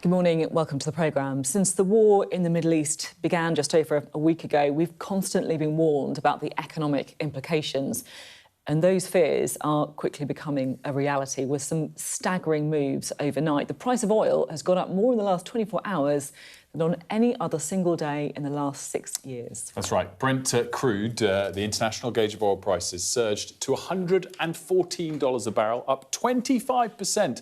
Good morning, welcome to the programme. Since the war in the Middle East began just over a week ago, we've constantly been warned about the economic implications. And those fears are quickly becoming a reality with some staggering moves overnight. The price of oil has gone up more in the last 24 hours than on any other single day in the last 6 years. That's right. Brent crude, the international gauge of oil prices, surged to $114 a barrel, up 25%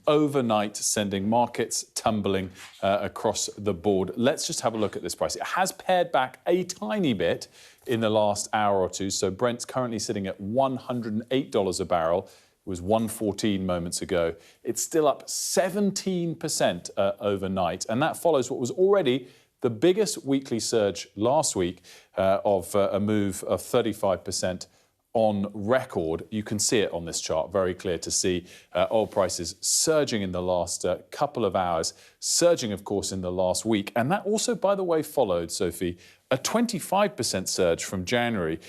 overnight, sending markets tumbling across the board. Let's just have a look at this price. It has pared back a tiny bit in the last hour or two. So Brent's currently sitting at $108 a barrel. It was $114 moments ago. It's still up 17% overnight. And that follows what was already the biggest weekly surge last week of a move of 35% on record. You can see it on this chart, very clear to see oil prices surging in the last couple of hours, surging, of course, in the last week. And that also, by the way, followed, Sophie, a 25% surge from January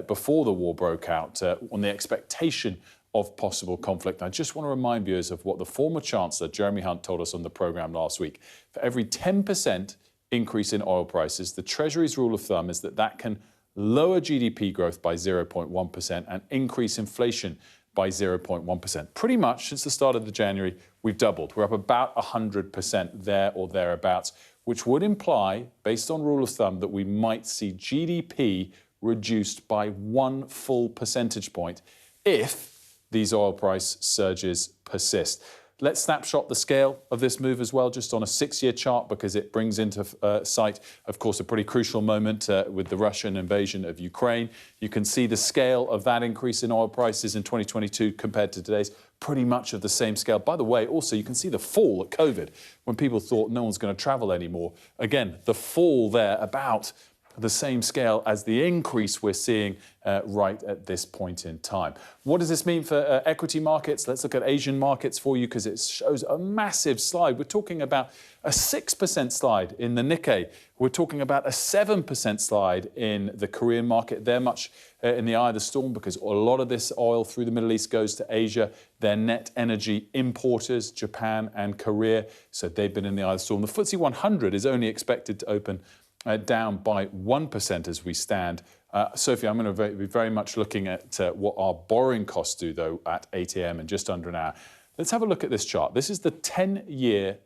before the war broke out on the expectation of possible conflict. I just want to remind viewers of what the former Chancellor, Jeremy Hunt, told us on the programme last week. For every 10% increase in oil prices, the Treasury's rule of thumb is that can lower GDP growth by 0.1% and increase inflation by 0.1%. Pretty much since the start of the January, we've doubled. We're up about 100% there or thereabouts, which would imply, based on rule of thumb, that we might see GDP reduced by 1 full percentage point if these oil price surges persist. Let's snapshot the scale of this move as well, just on a 6-year chart, because it brings into sight, of course, a pretty crucial moment with the Russian invasion of Ukraine. You can see the scale of that increase in oil prices in 2022 compared to today's, pretty much of the same scale. By the way, also, you can see the fall at COVID, when people thought no one's going to travel anymore. Again, the fall there about the same scale as the increase we're seeing right at this point in time. What does this mean for equity markets? Let's look at Asian markets for you, because it shows a massive slide. We're talking about a 6% slide in the Nikkei. We're talking about a 7% slide in the Korean market. They're much in the eye of the storm because a lot of this oil through the Middle East goes to Asia. They're net energy importers, Japan and Korea. So they've been in the eye of the storm. The FTSE 100 is only expected to open down by 1% as we stand. Sophie, I'm going to be very much looking at what our borrowing costs do, though, at 8 a.m. in just under an hour. Let's have a look at this chart. This is the 10-year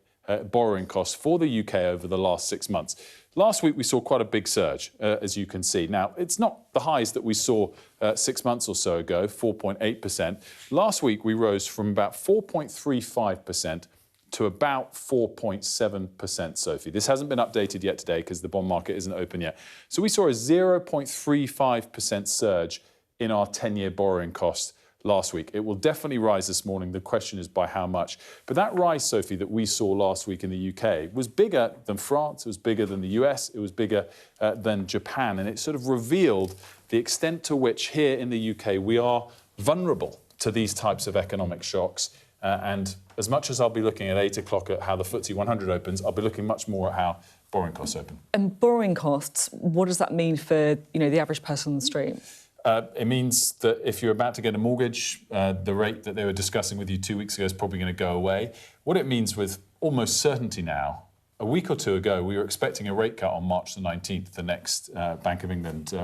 borrowing cost for the UK over the last 6 months. Last week, we saw quite a big surge, as you can see. Now, it's not the highs that we saw 6 months or so ago, 4.8%. Last week, we rose from about 4.35% to about 4.7%, Sophie. This hasn't been updated yet today because the bond market isn't open yet. So we saw a 0.35% surge in our 10-year borrowing cost last week. It will definitely rise this morning. The question is by how much. But that rise, Sophie, that we saw last week in the UK was bigger than France, it was bigger than the US, it was bigger than Japan. And it sort of revealed the extent to which here in the UK we are vulnerable to these types of economic shocks. And as much as I'll be looking at 8 o'clock at how the FTSE 100 opens, I'll be looking much more at how borrowing costs open. And borrowing costs, what does that mean for the average person on the street? It means that if you're about to get a mortgage, the rate that they were discussing with you 2 weeks ago is probably going to go away. What it means with almost certainty now, a week or two ago, we were expecting a rate cut on March the 19th, the next Bank of England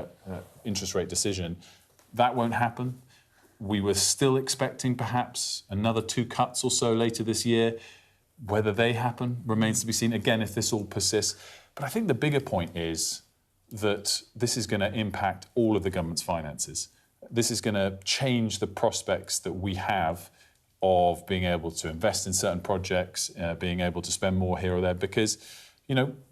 interest rate decision. That won't happen. We were still expecting perhaps another 2 cuts or so later this year. Whether they happen remains to be seen, again, if this all persists. But I think the bigger point is that this is going to impact all of the government's finances. This is going to change the prospects that we have of being able to invest in certain projects, being able to spend more here or there, because,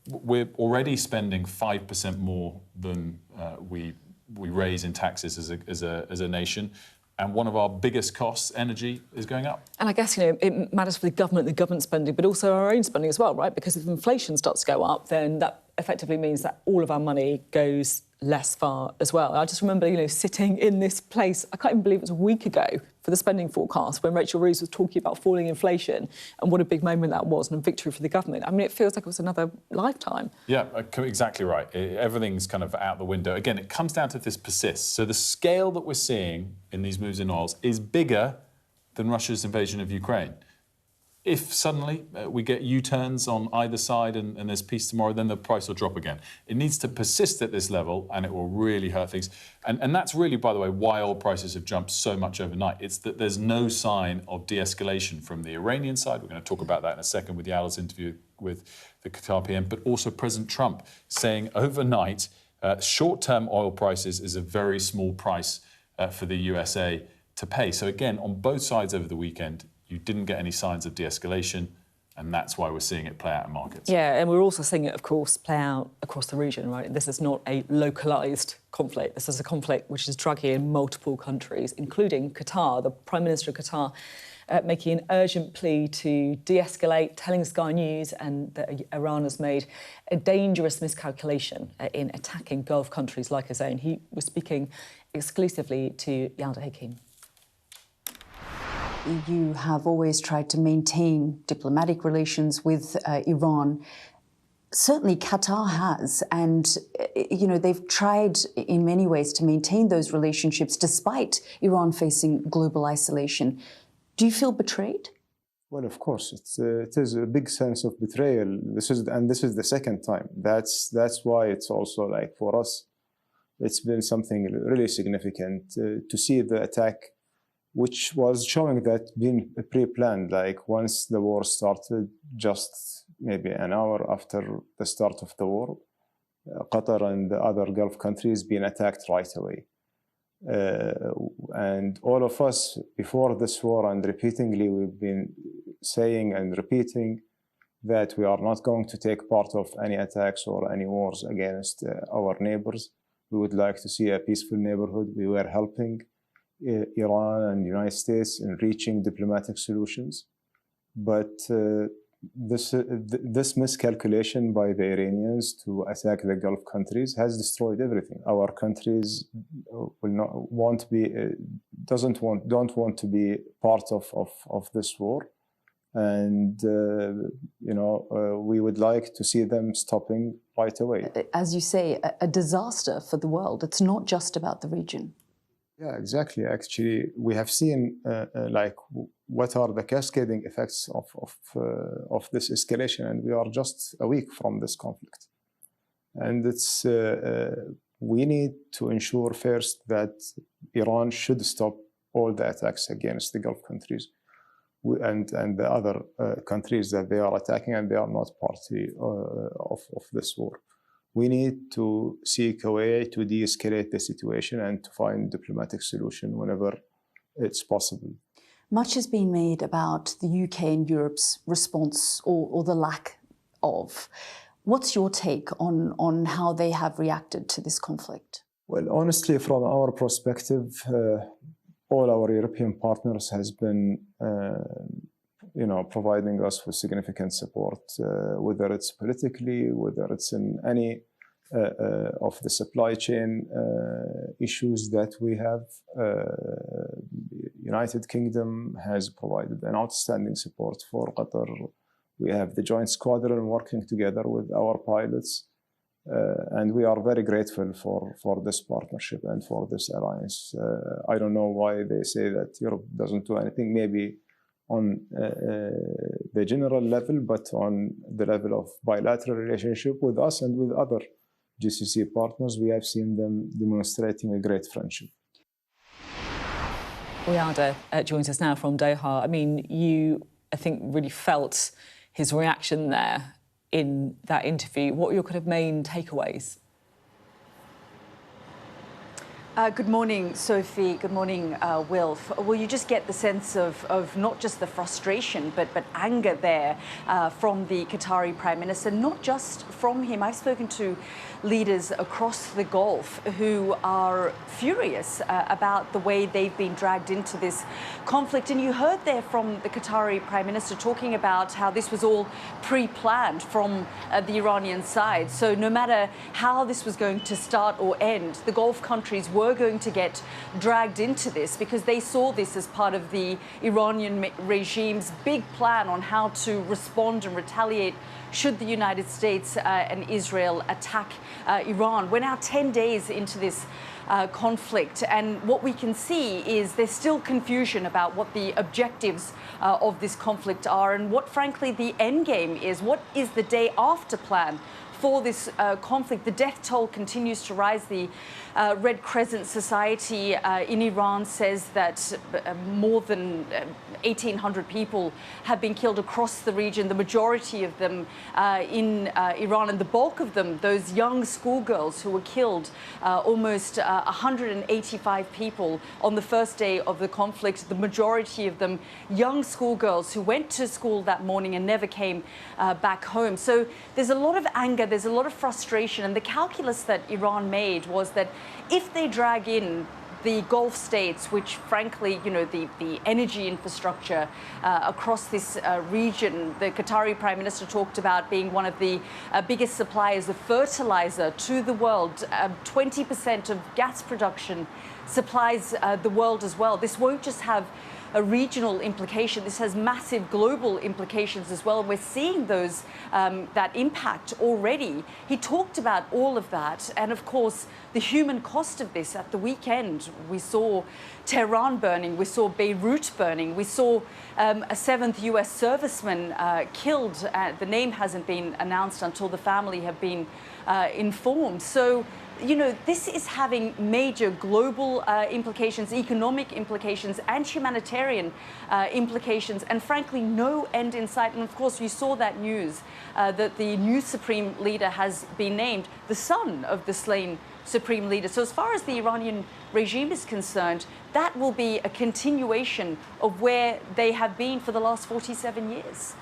we're already spending 5% more than we raise in taxes as a nation. And one of our biggest costs, energy, is going up. And I guess, it matters for the government spending, but also our own spending as well, right? Because if inflation starts to go up, then that effectively means that all of our money goes less far as well. I just remember, sitting in this place, I can't even believe it was a week ago for the spending forecast when Rachel Reeves was talking about falling inflation and what a big moment that was and a victory for the government. I mean, it feels like it was another lifetime. Yeah, exactly right. Everything's kind of out the window. Again, it comes down to if this persists. So the scale that we're seeing in these moves in oils is bigger than Russia's invasion of Ukraine. If suddenly we get U-turns on either side and there's peace tomorrow, then the price will drop again. It needs to persist at this level and it will really hurt things. And that's really, by the way, why oil prices have jumped so much overnight. It's that there's no sign of de-escalation from the Iranian side. We're going to talk about that in a second with Yala's interview with the Qatar PM, but also President Trump saying overnight short-term oil prices is a very small price for the USA to pay. So again, on both sides over the weekend, you didn't get any signs of de-escalation, and that's why we're seeing it play out in markets. Yeah, and we're also seeing it, of course, play out across the region, right? This is not a localised conflict. This is a conflict which is dragging in multiple countries, including Qatar. The Prime Minister of Qatar making an urgent plea to de-escalate, telling Sky News and that Iran has made a dangerous miscalculation in attacking Gulf countries like his own. He was speaking exclusively to Yalda Hakim. You have always tried to maintain diplomatic relations with Iran. Certainly Qatar has, and they've tried in many ways to maintain those relationships despite Iran facing global isolation. Do you feel betrayed? Well, of course, it is a big sense of betrayal. This is the second time. That's why it's also like for us, it's been something really significant to see the attack, which was showing that being pre-planned. Like once the war started, just maybe an hour after the start of the war, Qatar and the other Gulf countries being attacked right away. And all of us before this war and repeatedly we've been saying and repeating that we are not going to take part of any attacks or any wars against our neighbors. We would like to see a peaceful neighborhood. We were helping Iran and the United States in reaching diplomatic solutions. But this miscalculation by the Iranians to attack the Gulf countries has destroyed everything. Our countries don't want to be part of this war. And, we would like to see them stopping right away. As you say, a disaster for the world. It's not just about the region. Yeah, exactly. Actually, we have seen what are the cascading effects of this escalation, and we are just a week from this conflict. And it's we need to ensure first that Iran should stop all the attacks against the Gulf countries and the other countries that they are attacking, and they are not party of this war. We need to seek a way to de-escalate the situation and to find diplomatic solution whenever it's possible. Much has been made about the UK and Europe's response or the lack of. What's your take on how they have reacted to this conflict? Well, honestly, from our perspective, all our European partners has been providing us with significant support, whether it's politically, whether it's in any of the supply chain issues that we have. United Kingdom has provided an outstanding support for Qatar. We have the joint squadron working together with our pilots, and we are very grateful for this partnership and for this alliance. I don't know why they say that Europe doesn't do anything, maybe on the general level, but on the level of bilateral relationship with us and with other GCC partners, we have seen them demonstrating a great friendship. Yalda joins us now from Doha. I mean, you, I think, really felt his reaction there in that interview. What are your kind of main takeaways? Good morning, Sophie. Good morning, Wilf. Well, you just get the sense of not just the frustration, but anger there from the Qatari Prime Minister, not just from him. I've spoken to leaders across the Gulf who are furious about the way they've been dragged into this conflict. And you heard there from the Qatari Prime Minister talking about how this was all pre-planned from the Iranian side. So no matter how this was going to start or end, the Gulf countries were were going to get dragged into this because they saw this as part of the Iranian regime's big plan on how to respond and retaliate should the United States and Israel attack Iran. We're now 10 days into this conflict, and what we can see is there's still confusion about what the objectives of this conflict are and what, frankly, the end game is. What is the day after plan for this conflict? The death toll continues to rise. The Red Crescent Society in Iran says that more than 1,800 people have been killed across the region, the majority of them in Iran, and the bulk of them, those young schoolgirls who were killed, almost 185 people on the first day of the conflict, the majority of them young schoolgirls who went to school that morning and never came back home. So there's a lot of anger, there's a lot of frustration, and the calculus that Iran made was that if they drag in the Gulf states, which frankly, you know, the energy infrastructure across this region, the Qatari Prime Minister talked about being one of the biggest suppliers of fertilizer to the world. 20% of gas production supplies the world as well. This won't just have a regional implication. This has massive global implications as well. And we're seeing those that impact already. He talked about all of that. And of course, the human cost of this. At the weekend, we saw Tehran burning. We saw Beirut burning. We saw a 7th US serviceman killed. The name hasn't been announced until the family have been informed. So, you know, this is having major global implications, economic implications, and humanitarian implications, and frankly, no end in sight. And of course, you saw that news that the new supreme leader has been named the son of the slain supreme leader. So as far as the Iranian regime is concerned, that will be a continuation of where they have been for the last 47 years.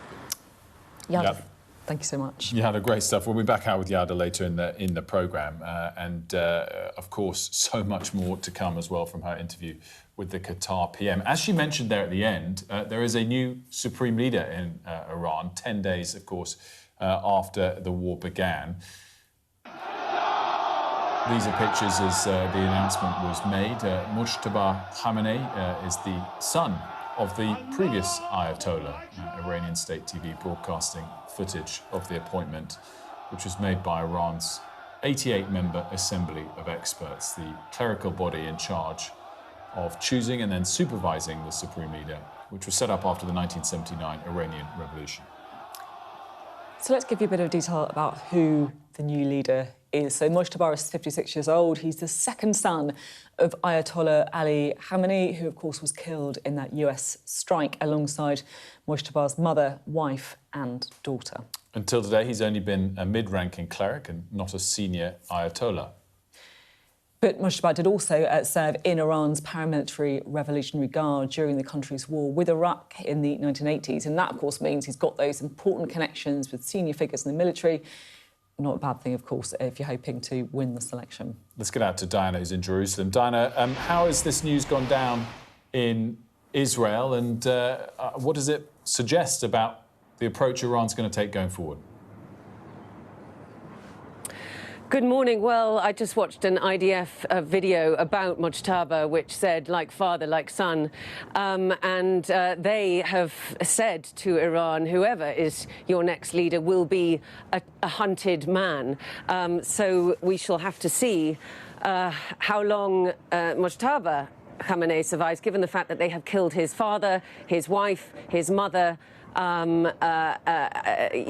Yep. Thank you so much. Yada, great stuff. We'll be back out with Yada later in the programme. And of course, so much more to come as well from her interview with the Qatar PM. As she mentioned there at the end, there is a new supreme leader in Iran, 10 days, of course, after the war began. These are pictures as the announcement was made. Mujtaba Khamenei is the son of the previous Ayatollah. Iranian state TV broadcasting footage of the appointment, which was made by Iran's 88-member Assembly of Experts, the clerical body in charge of choosing and then supervising the supreme leader, which was set up after the 1979 Iranian Revolution. So let's give you a bit of detail about who the new leader is. So Mujtaba is 56 years old. He's the second son of Ayatollah Ali Khamenei, who, of course, was killed in that US strike alongside Mujtaba's mother, wife and daughter. Until today, he's only been a mid-ranking cleric and not a senior Ayatollah. But Mujtaba did also serve in Iran's paramilitary Revolutionary Guard during the country's war with Iraq in the 1980s. And that, of course, means he's got those important connections with senior figures in the military. Not a bad thing, of course, if you're hoping to win the selection. Let's get out to Diana, who's in Jerusalem. Diana, how has this news gone down in Israel, and what does it suggest about the approach Iran's going to take going forward? Good morning. Well, I just watched an IDF video about Mujtaba, which said, like father, like son. And they have said to Iran, whoever is your next leader will be a hunted man. So we shall have to see how long Mujtaba Khamenei survives, given the fact that they have killed his father, his wife, his mother, you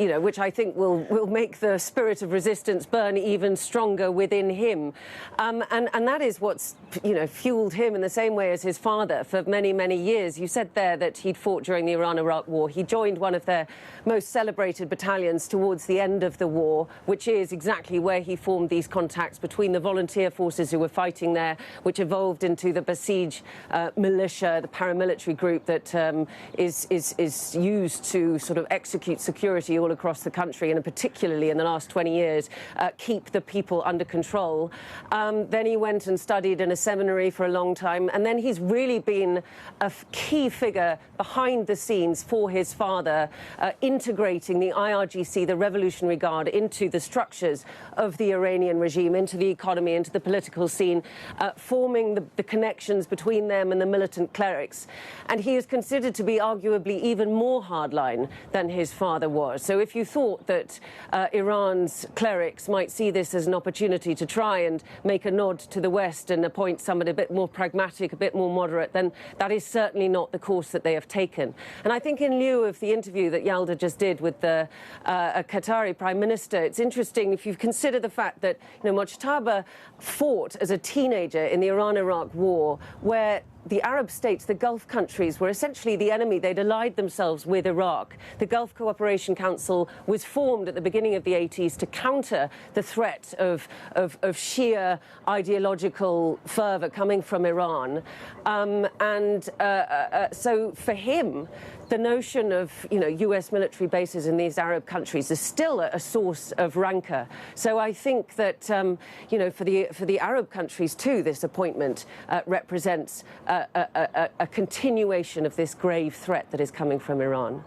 know, which I think will make the spirit of resistance burn even stronger within him. And that is what's, you know, fueled him in the same way as his father for many, many years. You said there that he'd fought during the Iran-Iraq war. He joined one of their most celebrated battalions towards the end of the war, which is exactly where he formed these contacts between the volunteer forces who were fighting there, which evolved into the Basij militia, the paramilitary group that is used to sort of execute security all across the country, and particularly in the last 20 years, keep the people under control. Then he went and studied in a seminary for a long time, and then he's really been a key figure behind the scenes for his father, integrating the IRGC, the Revolutionary Guard, into the structures of the Iranian regime, into the economy, into the political scene, forming the connections between them and the militant clerics. And he is considered to be arguably even more hardline than his father was. So if you thought that Iran's clerics might see this as an opportunity to try and make a nod to the West and appoint somebody a bit more pragmatic, a bit more moderate, then that is certainly not the course that they have taken. And I think in lieu of the interview that Yalda just did with the Qatari Prime Minister, it's interesting if you consider the fact that, Mojtaba fought as a teenager in the Iran-Iraq war, where the Arab states, the Gulf countries, were essentially the enemy. They'd allied themselves with Iraq. The Gulf Cooperation Council was formed at the beginning of the 80s to counter the threat of sheer ideological fervour coming from Iran. So for him, the notion of US military bases in these Arab countries is still a source of rancour. So I think that for the Arab countries too, this appointment represents a continuation of this grave threat that is coming from Iran.